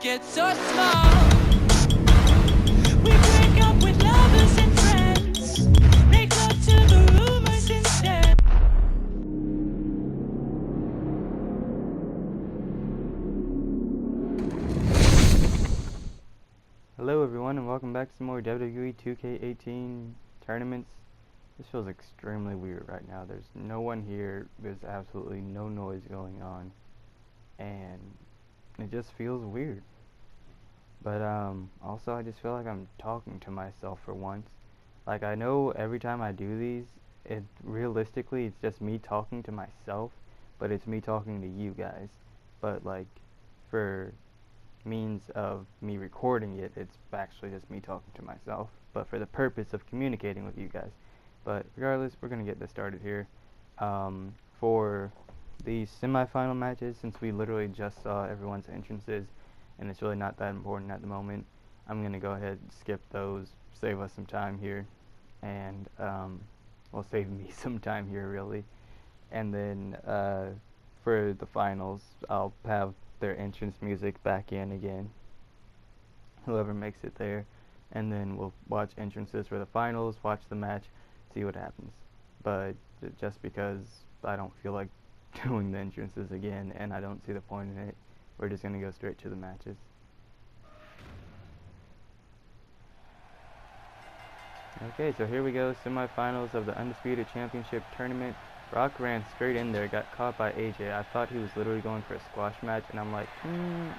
get so small. We break up with lovers and friends. Make love to the rumors instead. Hello everyone and welcome back to some more WWE 2K18 tournaments. This feels extremely weird right now. There's no one here, there's absolutely no noise going on, and it just feels weird. But also I just feel like I'm talking to myself for once. Like, I know every time I do these, realistically it's just me talking to myself, but it's me talking to you guys. But like, for means of me recording it, it's actually just me talking to myself, but for the purpose of communicating with you guys. But regardless, we're gonna get this started here. For the semifinal matches, since we literally just saw everyone's entrances and it's really not that important at the moment, I'm gonna go ahead and skip those, save us some time here, and well, save me some time here really. And then for the finals, I'll have their entrance music back in again, whoever makes it there, and then we'll watch entrances for the finals, watch the match, see what happens. But just because I don't feel like doing the entrances again and I don't see the point in it, we're just gonna go straight to the matches. Okay, so here we go, semifinals of the Undisputed Championship Tournament. Rock ran straight in there, got caught by AJ. I thought he was literally going for a squash match, and I'm like, I'm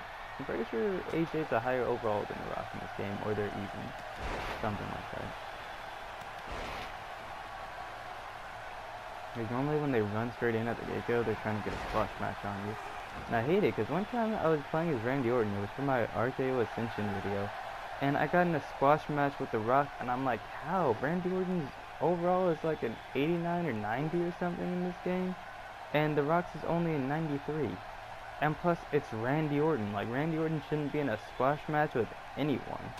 pretty sure AJ's a higher overall than The Rock in this game, or they're even. Something like that. Like, normally when they run straight in at the get-go, they're trying to get a squash match on you. And I hate it, because one time I was playing as Randy Orton, it was for my RKO Ascension video, and I got in a squash match with The Rock, and I'm like, how? Randy Orton's overall is like an 89 or 90 or something in this game, and The Rock's is only a 93. And plus, it's Randy Orton. Like, Randy Orton shouldn't be in a squash match with anyone.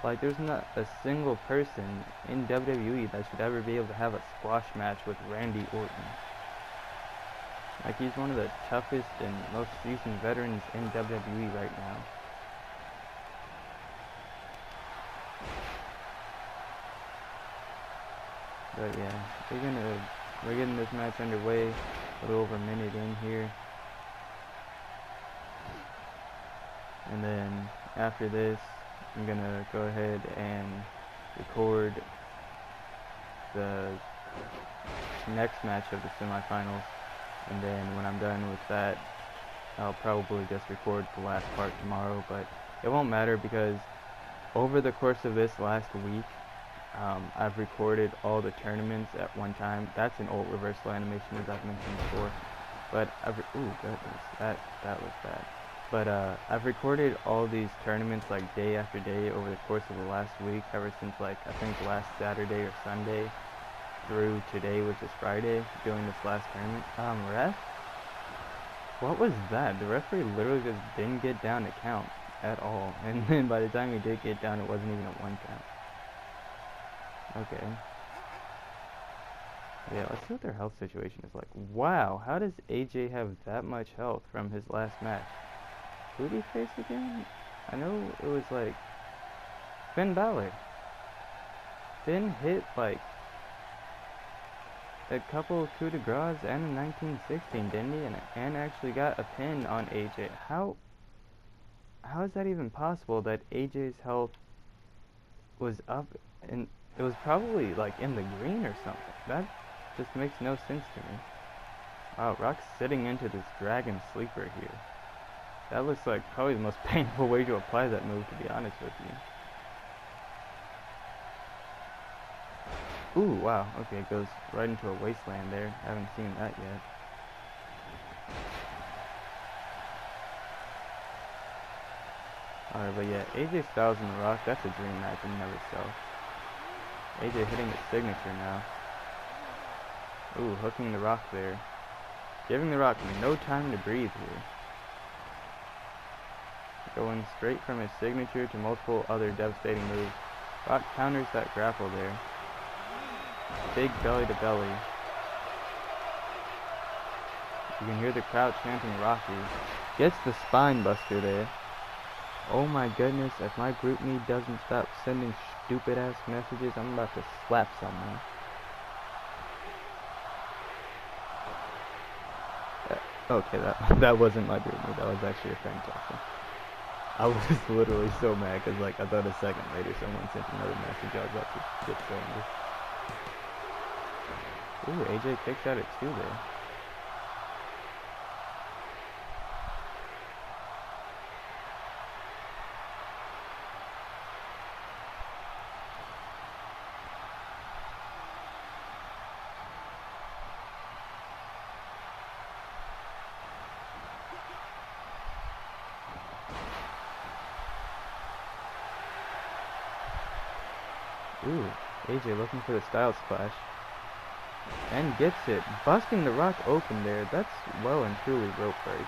Like, there's not a single person in WWE that should ever be able to have a squash match with Randy Orton. Like, he's one of the toughest and most seasoned veterans in WWE right now. But yeah, we're getting this match underway, a little over a minute in here. And then after this, I'm gonna go ahead and record the next match of the semifinals. And then when I'm done with that, I'll probably just record the last part tomorrow, but it won't matter because over the course of this last week, I've recorded all the tournaments at one time. That's an old reversal animation, as I've mentioned before. But ooh, goodness, that was bad. But I've recorded all these tournaments like day after day over the course of the last week, ever since like I think last Saturday or Sunday through today, which is Friday, doing this last tournament. Ref? What was that? The referee literally just didn't get down to count at all. And then by the time he did get down, it wasn't even a 1 count. Okay. Yeah, let's see what their health situation is like. Wow, how does AJ have that much health from his last match? Who did he face again? I know it was like Finn Balor. Finn hit like a couple of coup de grace and in 1916, didn't he? And actually got a pin on AJ. How is that even possible that AJ's health was up and it was probably like in the green or something? That just makes no sense to me. Wow, Rock's sitting into this dragon sleeper here. That looks like probably the most painful way to apply that move, to be honest with you. Ooh, wow, okay, it goes right into a wasteland there. I haven't seen that yet. Alright, but yeah, AJ Styles and The Rock, that's a dream match in and of itself. AJ hitting his signature now. Ooh, hooking The Rock there. Giving The Rock no time to breathe here. Going straight from his signature to multiple other devastating moves. Rock counters that grapple there. Big belly to belly. You can hear the crowd chanting Rocky. Gets the spine buster there. Oh my goodness, if my group me doesn't stop sending stupid ass messages, I'm about to slap someone. Okay, that wasn't my group me, that was actually a friend talking. I was literally so mad because like I thought a second later someone sent another message. I was about to get so angry. Ooh, AJ kicks out at 2 there. Ooh, AJ looking for the Styles Clash. And gets it. Busting the Rock open there. That's well and truly rope break.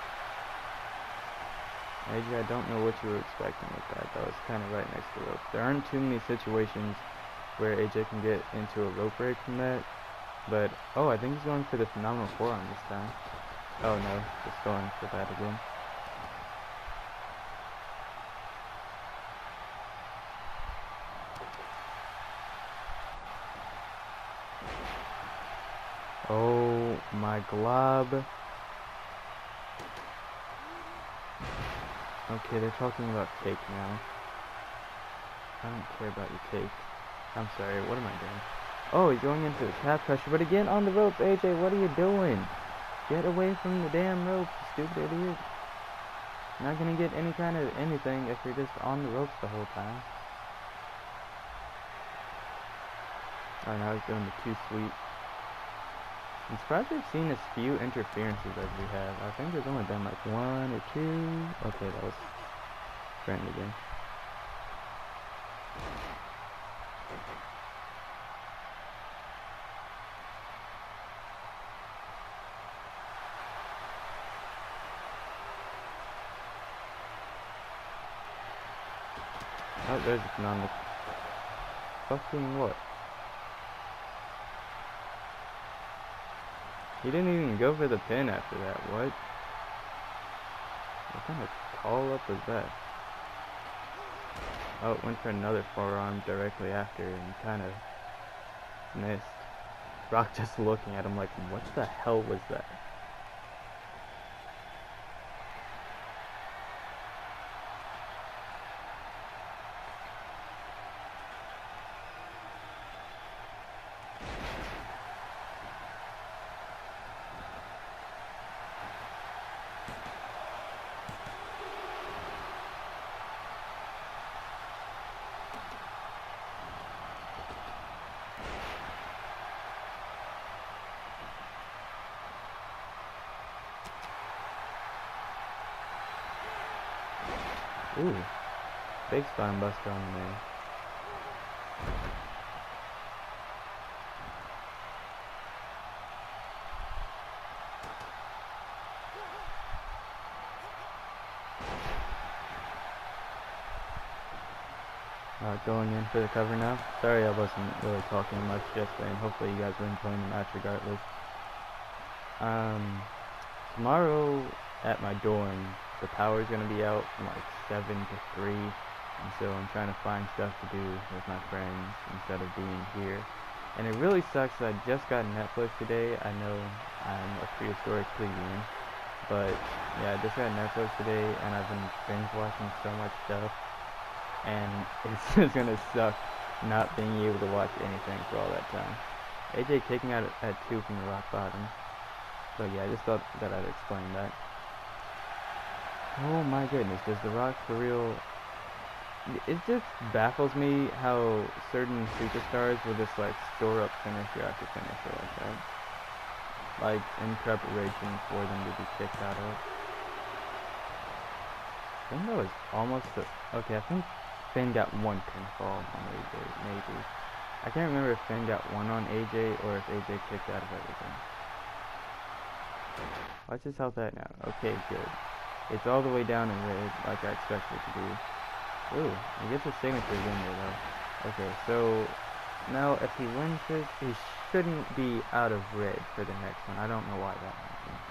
AJ, I don't know what you were expecting with that. That was kind of right next to the ropes. There aren't too many situations where AJ can get into a rope break from that. But, oh, I think he's going for the phenomenal forearm this time. Oh no, just going for that again. Oh my glob. Okay, they're talking about cake now. I don't care about your cake. I'm sorry, what am I doing? Oh, he's going into the calf crusher, but again on the ropes. AJ, what are you doing? Get away from the damn ropes, you stupid idiot. You're not gonna get any kind of anything if you're just on the ropes the whole time. Oh, now he's doing the too sweet. I'm surprised we've seen as few interferences as we have. I think there's only been like 1 or 2. Okay, that was friend again. Oh, there's a phenomenal. Fucking what? He didn't even go for the pin after that. What? What kind of call up was that? Oh, it went for another forearm directly after and kind of missed. Rock just looking at him like, what the hell was that? Ooh, big spine buster on there. Going in for the cover now. Sorry I wasn't really talking much yesterday, and hopefully you guys were enjoying the match regardless. Tomorrow at my dorm, the power's gonna be out from like 7 to 3, and so I'm trying to find stuff to do with my friends instead of being here. And it really sucks that I just got Netflix today. I know I'm a prehistoric plebeian, but yeah, I just got Netflix today, and I've been binge watching so much stuff, and it's just gonna suck not being able to watch anything for all that time. AJ kicking out at 2 from the rock bottom. But yeah, I just thought that I'd explain that. Oh my goodness, does The Rock for real... It just baffles me how certain superstars will just like store up finisher after finisher like that. Like in preparation for them to be kicked out of. I think that was almost the... Okay, I think Finn got 1 pinfall on AJ, maybe. I can't remember if Finn got 1 on AJ or if AJ kicked out of everything. Watch his health at now. Okay, good. It's all the way down in red, like I expected it to be. Ooh, he gets a signature win there though. Okay, so now if he wins this, he shouldn't be out of red for the next one. I don't know why that happened.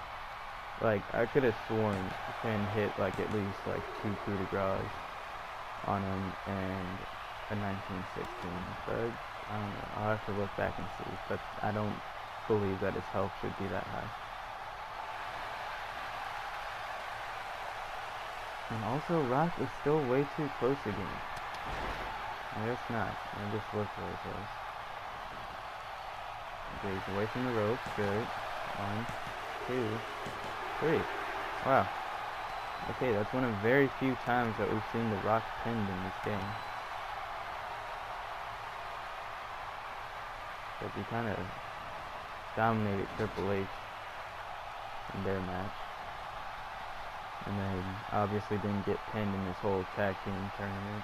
Like, I could have sworn Finn hit like at least like 2 coup de grace on him and a 1916. But I don't know. I'll have to look back and see. But I don't believe that his health should be that high. And also, Rock is still way too close again. I guess not. I just looked really close. Okay, he's away from the ropes. Good. 1, 2, 3. Wow. Okay, that's one of very few times that we've seen The Rock pinned in this game. Because he kind of dominated Triple H in their match. And then obviously didn't get pinned in this whole tag team tournament.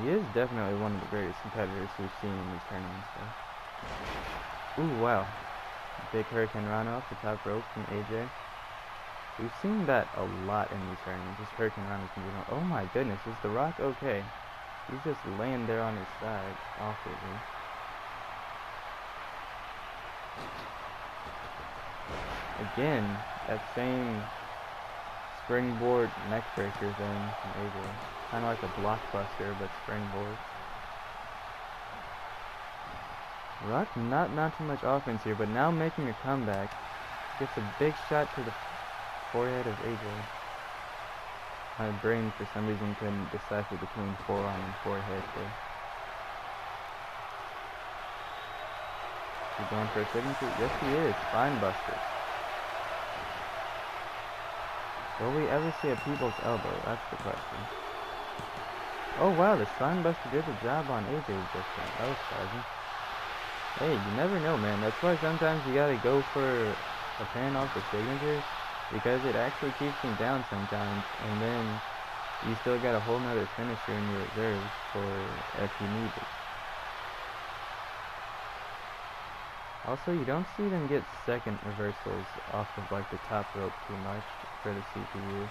He is definitely one of the greatest competitors we've seen in these tournaments, though. Ooh, wow. Big Hurricane Rana off the top rope from AJ. We've seen that a lot in these tournaments. Just Hurricane Rana's been doing. Oh my goodness, is The Rock okay? He's just laying there on his side, awkwardly. Again, that same springboard neckbreaker thing from AJ. Kind of like a blockbuster, but springboard. Rock not too much offense here, but now making a comeback. Gets a big shot to the forehead of AJ. My brain, for some reason, couldn't decipher between forearm and forehead there. He's going for a signature? Yes, he is. Spine buster. Will we ever see a people's elbow? That's the question. Oh wow, the spine buster did the job on AJ just then. That was surprising. Hey, you never know, man. That's why sometimes you gotta go for a pin off the signatures, because it actually keeps him down sometimes, and then you still got a whole nother finisher in your reserves for if you need it. Also, you don't see them get second reversals off of like the top rope too much for the CPU.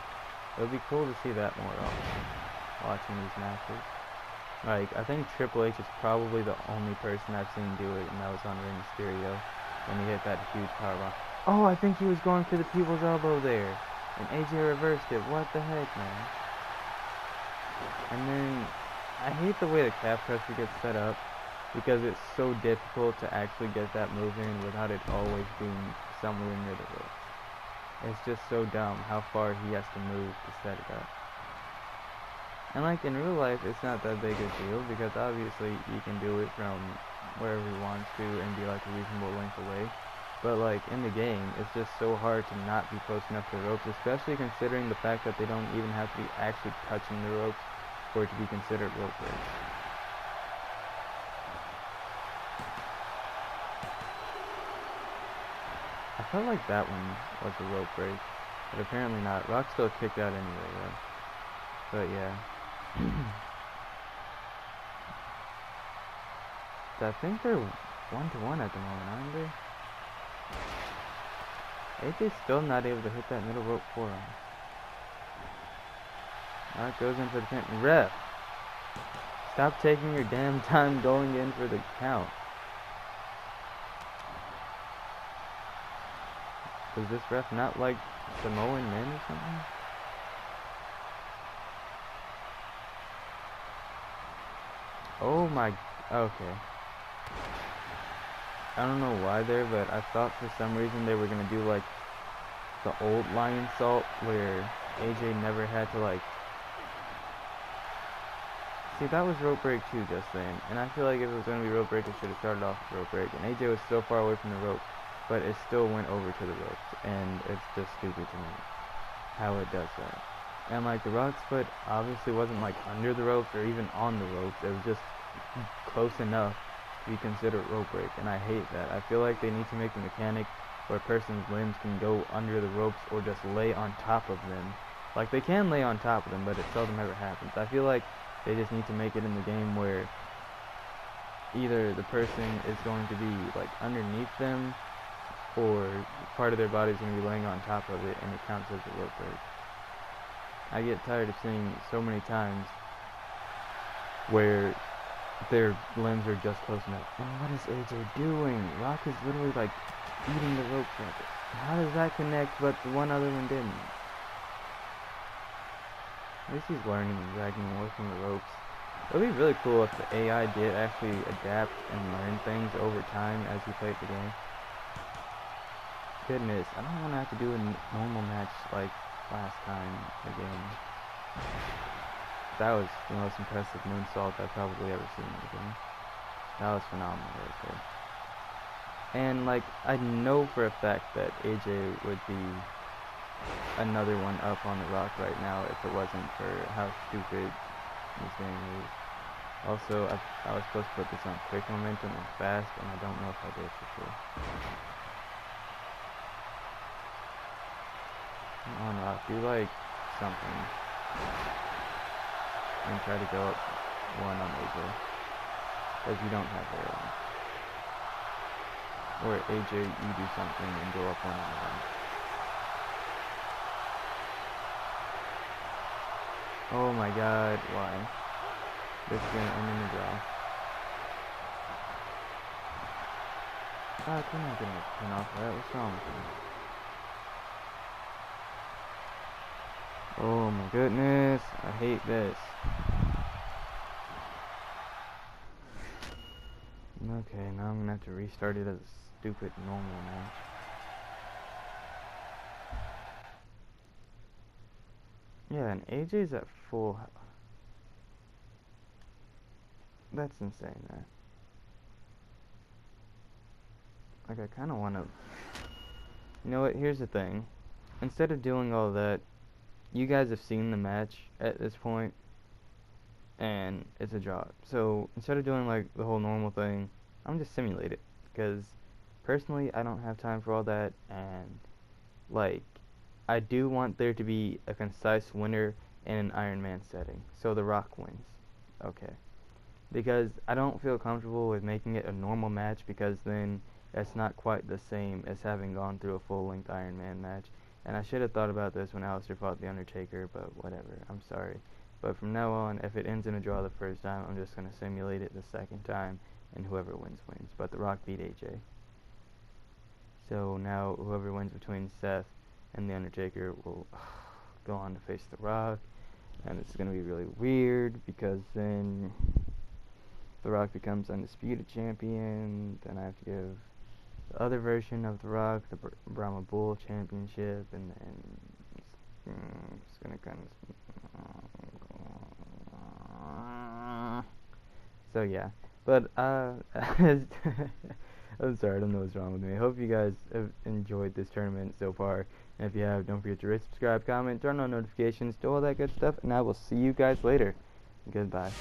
It would be cool to see that more often watching these matches. Like, I think Triple H is probably the only person I've seen do it, and that was on Rey Mysterio when he hit that huge powerbomb. Oh, I think he was going for the people's elbow there, and AJ reversed it. What the heck, man? And then, I hate the way the calf crusher gets set up, because it's so difficult to actually get that move in without it always being somewhere near the ropes. It's just so dumb how far he has to move to set it up. And like in real life, it's not that big a deal, because obviously you can do it from wherever he wants to and be like a reasonable length away. But like in the game, it's just so hard to not be close enough to the ropes, especially considering the fact that they don't even have to be actually touching the ropes for it to be considered rope breaks. I felt like that one was a rope break, but apparently not. Rock still kicked out anyway, though. But yeah. I think they're 1-1 at the moment, aren't they? AJ's still not able to hit that middle rope forearm. Rock goes in for the pin. Ref! Stop taking your damn time going in for the count. Does this ref not like Samoan men or something? Oh my, okay. I don't know why there, but I thought for some reason they were gonna do like the old lion salt where AJ never had to like... See, that was rope break too just then, and I feel like if it was gonna be rope break, it should have started off with rope break, and AJ was so far away from the rope, but it still went over to the ropes, and it's just stupid to me how it does that. And like the Rock's foot obviously wasn't like under the ropes or even on the ropes, it was just close enough to be considered rope break, and I hate that. I feel like they need to make the mechanic where a person's limbs can go under the ropes or just lay on top of them. Like they can lay on top of them, but it seldom ever happens. I feel like they just need to make it in the game where either the person is going to be like underneath them or part of their body is going to be laying on top of it, and it counts as a rope break. I get tired of seeing so many times where their limbs are just close enough. And what is AJ doing? Rock is literally like eating the rope. How does that connect but the one other one didn't? At least he's learning and dragging and working the ropes. It would be really cool if the AI did actually adapt and learn things over time as he played the game. Goodness, I don't want to have to do a normal match like last time again. That was the most impressive moonsault I've probably ever seen in the game. That was phenomenal right there. And like, I know for a fact that AJ would be another one up on the Rock right now if it wasn't for how stupid this game is. Also, I was supposed to put this on quick momentum and fast, and I don't know if I did for sure. Come on, Rock, do like something. And try to go up one on AJ. Because you don't have air on. Or AJ, you do something and go up one on the Rock. Oh my god, why? This is gonna end in a draw. We're not gonna pin off that. What's wrong with me? Oh my goodness, I hate this. Okay, now I'm gonna have to restart it as a stupid normal match. Yeah, and AJ's at full. That's insane, man. Like, I kind of want to. You know what? Here's the thing. Instead of doing all that, you guys have seen the match at this point, and it's a draw. So instead of doing like the whole normal thing, I'm just simulate it. Because personally, I don't have time for all that, and like, I do want there to be a concise winner in an Iron Man setting. So The Rock wins. Okay. Because I don't feel comfortable with making it a normal match, because then it's not quite the same as having gone through a full-length Iron Man match. And I should have thought about this when Alistair fought The Undertaker, but whatever, I'm sorry. But from now on, if it ends in a draw the first time, I'm just going to simulate it the second time, and whoever wins, wins. But The Rock beat AJ. So now whoever wins between Seth and The Undertaker will go on to face The Rock. And it's going to be really weird, because then The Rock becomes Undisputed Champion. Then I have to give the other version of The Rock the Brahma Bull Championship, and then it's gonna kind of. So yeah, but I'm sorry, I don't know what's wrong with me. I hope you guys have enjoyed this tournament so far. And if you have, don't forget to rate, subscribe, comment, turn on notifications, do all that good stuff, and I will see you guys later. Goodbye.